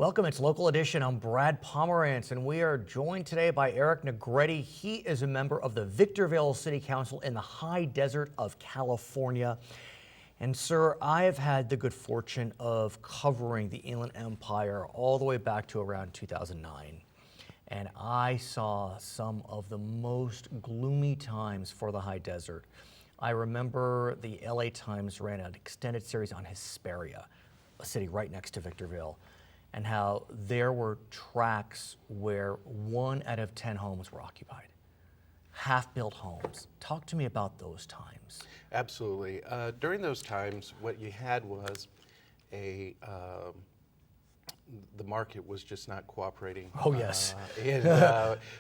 Welcome, it's Local Edition. I'm Brad Pomerance, and we are joined today by Eric Negrete. He is a member of the Victorville City Council in the high desert of California. And sir, I have had the good fortune of covering the Inland Empire all the way back to around 2009. And I saw some of the most gloomy times for the high desert. I remember the LA Times ran an extended series on Hesperia, a city right next to Victorville, and how there were tracts where 1 out of 10 homes were occupied. Half-built homes. Talk to me about those times. Absolutely. During those times, what you had was the market was just not cooperating. Oh, yes.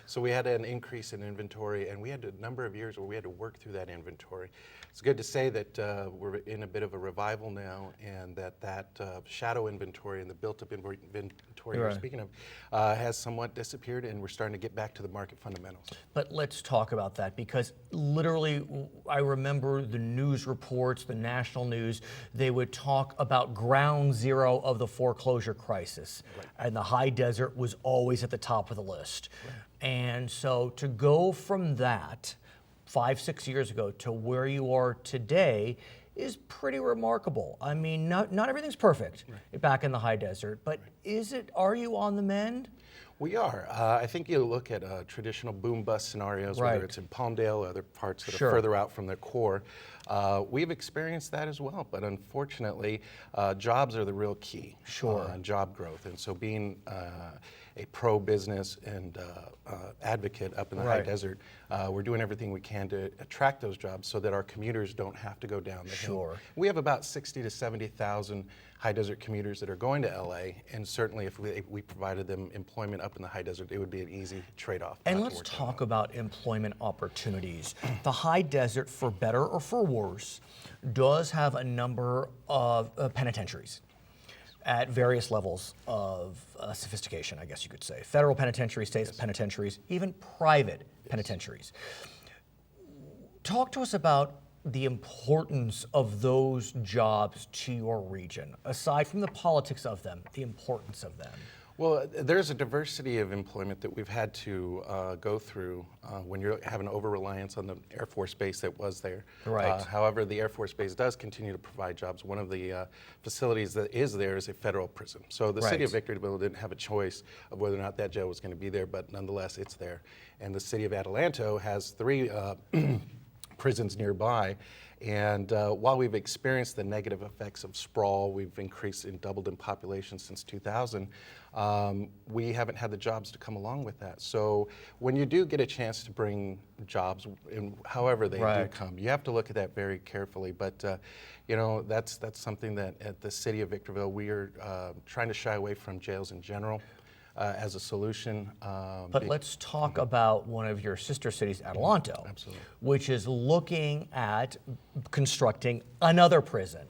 So we had an increase in inventory, and we had a number of years where we had to work through that inventory. It's good to say that we're in a bit of a revival now, and that shadow inventory and the built-up inventory you're speaking of has somewhat disappeared, and we're starting to get back to the market fundamentals. But let's talk about that, because literally I remember the news reports, the national news, they would talk about ground zero of the foreclosure crisis. Right. And the high desert was always at the top of the list. Right. And so to go from that 5-6 years ago to where you are today is pretty remarkable. I mean, not everything's perfect back in the high desert, but are you on the mend? We are. I think you look at traditional boom-bust scenarios, whether it's in Palmdale or other parts that are further out from the core. We've experienced that as well, but unfortunately, jobs are the real key. Job growth. And so being a pro-business and advocate up in the high desert, we're doing everything we can to attract those jobs so that our commuters don't have to go down the hill. We have about 60,000 to 70,000 high desert commuters that are going to LA, and certainly if we provided them employment up in the high desert, it would be an easy trade-off. And let's talk about employment opportunities. The high desert, for better or for worse, does have a number of penitentiaries at various levels of sophistication, I guess you could say. Federal penitentiaries, state penitentiaries, even private penitentiaries. Talk to us about the importance of those jobs to your region, aside from the politics of them, the importance of them. Well, there's a diversity of employment that we've had to go through when you have an over-reliance on the Air Force Base that was there. However, the Air Force Base does continue to provide jobs. One of the facilities that is there is a federal prison. So the city of Victorville didn't have a choice of whether or not that jail was going to be there, but nonetheless, it's there. And the city of Adelanto has 3 prisons nearby. And while we've experienced the negative effects of sprawl, we've increased and doubled in population since 2000, we haven't had the jobs to come along with that. So when you do get a chance to bring jobs, in however they do come, you have to look at that very carefully. But you know, that's something that at the city of Victorville, we are trying to shy away from jails in general. As a solution. But let's talk about one of your sister cities, Adelanto, which is looking at constructing another prison.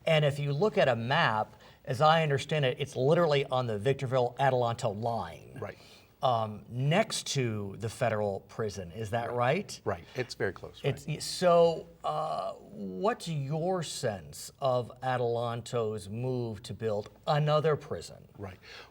And if you look at a map, as I understand it, it's literally on the Victorville-Adelanto line. Next to the federal prison, is that right? Right, it's very close. So what's your sense of Adelanto's move to build another prison?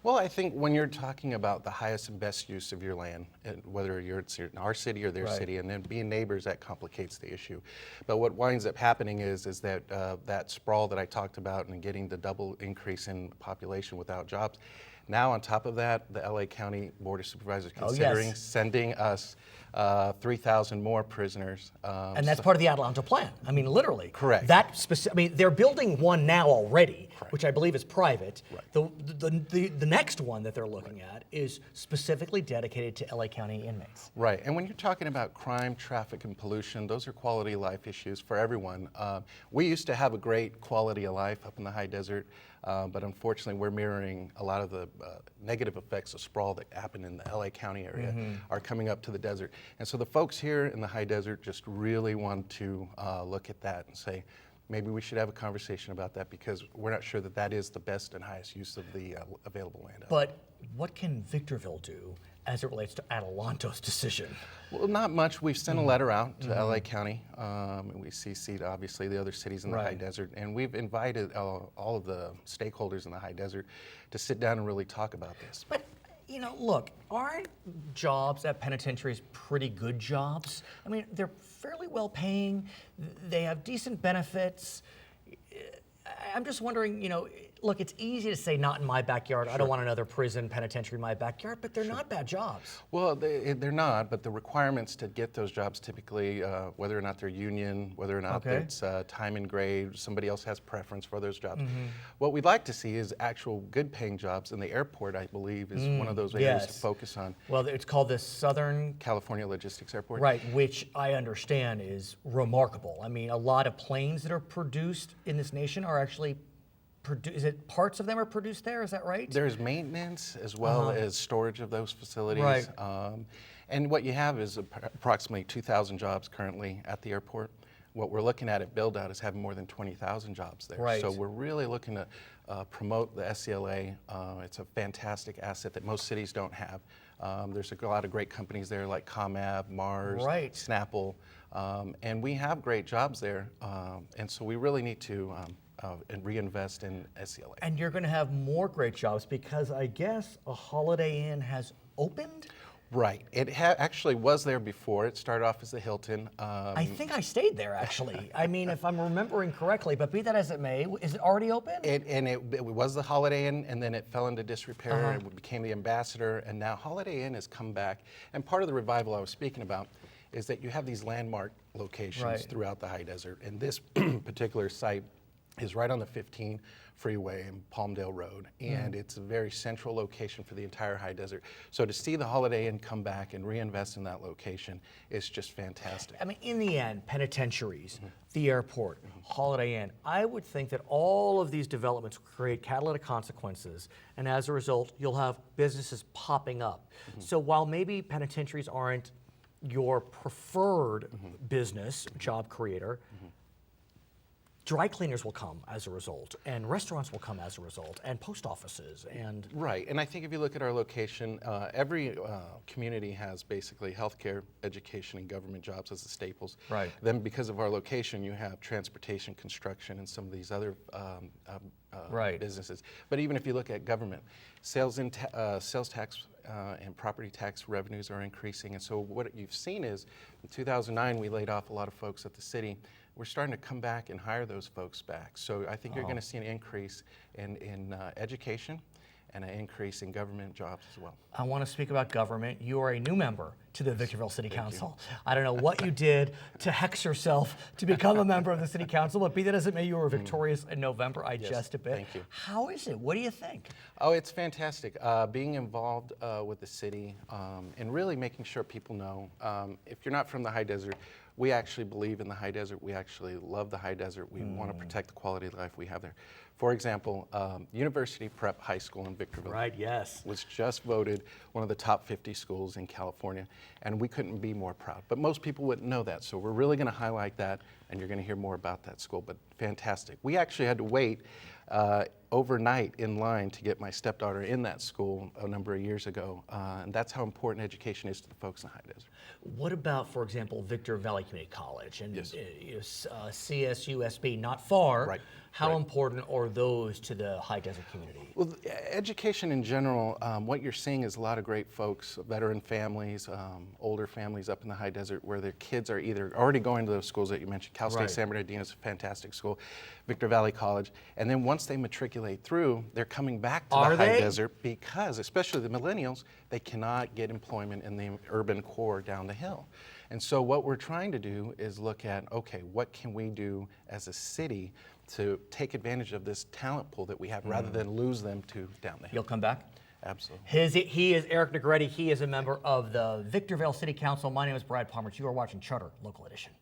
Well, I think when you're talking about the highest and best use of your land, whether it's in our city or their city, and then being neighbors, that complicates the issue. But what winds up happening is that that sprawl that I talked about and getting the double increase in population without jobs. Now, on top of that, the LA County Board of Supervisors considering sending us 3,000 more prisoners. And that's part of the Adelanto plan. I mean, literally. Correct. I mean, they're building one now already, which I believe is private. The next one that they're looking at is specifically dedicated to LA County inmates. And when you're talking about crime, traffic, and pollution, those are quality of life issues for everyone. We used to have a great quality of life up in the high desert. But unfortunately, we're mirroring a lot of the negative effects of sprawl that happen in the LA County area are coming up to the desert. And so the folks here in the high desert just really want to look at that and say, maybe we should have a conversation about that, because we're not sure that that is the best and highest use of the available land. But what can Victorville do as it relates to Atalanto's decision? Well, not much. We've sent a letter out to LA County. And we CC'd, obviously, the other cities in the high desert. And we've invited all of the stakeholders in the high desert to sit down and really talk about this. But, you know, look, aren't jobs at penitentiaries pretty good jobs? I mean, they're fairly well paying. They have decent benefits. I'm just wondering, you know, look, it's easy to say not in my backyard. I don't want another prison penitentiary in my backyard, but they're not bad jobs. Well, they're not, but the requirements to get those jobs typically, whether or not they're union, whether or not it's time and grade, somebody else has preference for those jobs. What we'd like to see is actual good paying jobs, and the airport, I believe, is one of those areas to focus on. Well, it's called the Southern California Logistics Airport. Right, which I understand is remarkable. I mean, a lot of planes that are produced in this nation are actually is it parts of them are produced there? Is that right? There's maintenance as well as storage of those facilities. Right. And what you have is approximately 2,000 jobs currently at the airport. What we're looking at build out is having more than 20,000 jobs there. Right. So we're really looking to promote the SCLA. It's a fantastic asset that most cities don't have. There's a lot of great companies there like ComAb, Mars, Snapple, and we have great jobs there. And so we really need to and reinvest in SCLA. And you're going to have more great jobs because I guess a Holiday Inn has opened? Right. It actually was there before. It started off as the Hilton. I think I stayed there, actually. I mean, if I'm remembering correctly, but be that as it may, is it already open? It was the Holiday Inn, and then it fell into disrepair. It became the Ambassador, and now Holiday Inn has come back. And part of the revival I was speaking about is that you have these landmark locations throughout the high desert. And this particular site is right on the 15 freeway and Palmdale Road, and it's a very central location for the entire high desert. So to see the Holiday Inn come back and reinvest in that location is just fantastic. I mean, in the end, penitentiaries, the airport, Holiday Inn, I would think that all of these developments create catalytic consequences, and as a result, you'll have businesses popping up. So while maybe penitentiaries aren't your preferred business, job creator, dry cleaners will come as a result, and restaurants will come as a result, and post offices, and... Right, and I think if you look at our location, every community has basically healthcare, education, and government jobs as the staples. Right. Then because of our location, you have transportation, construction, and some of these other businesses. But even if you look at government, sales tax and property tax revenues are increasing, and so what you've seen is, in 2009, we laid off a lot of folks at the city. We're starting to come back and hire those folks back. So I think you're going to see an increase in education and an increase in government jobs as well. I want to speak about government. You are a new member to the Victorville City Council. I don't know what you did to hex yourself to become a member of the City Council, but be that as it may, you were victorious in November. I jest a bit. Thank you. How is it? What do you think? Oh, it's fantastic. Being involved with the city and really making sure people know, if you're not from the high desert, we actually believe in the high desert. We actually love the high desert. We want to protect the quality of life we have there. For example, University Prep High School in Victorville was just voted one of the top 50 schools in California, and we couldn't be more proud. But most people wouldn't know that, so we're really going to highlight that, and you're going to hear more about that school, but fantastic. We actually had to wait overnight in line to get my stepdaughter in that school a number of years ago, and that's how important education is to the folks in the high desert. What about, for example, Victor Valley Community College and CSUSB, not far? Right. How important are those to the high desert community? Well, education in general, what you're seeing is a lot of great folks, veteran families, older families up in the high desert where their kids are either already going to those schools that you mentioned. Cal State San Bernardino is a fantastic school, Victor Valley College, and then once they matriculate through, they're coming back to the high desert because, especially the millennials, they cannot get employment in the urban core down the hill. And so what we're trying to do is look at, okay, what can we do as a city to take advantage of this talent pool that we have rather than lose them to down the hill. You'll come back? Absolutely. He is Eric Negrete. He is a member of the Victorville City Council. My name is Brad Pomerance. You are watching Charter Local Edition.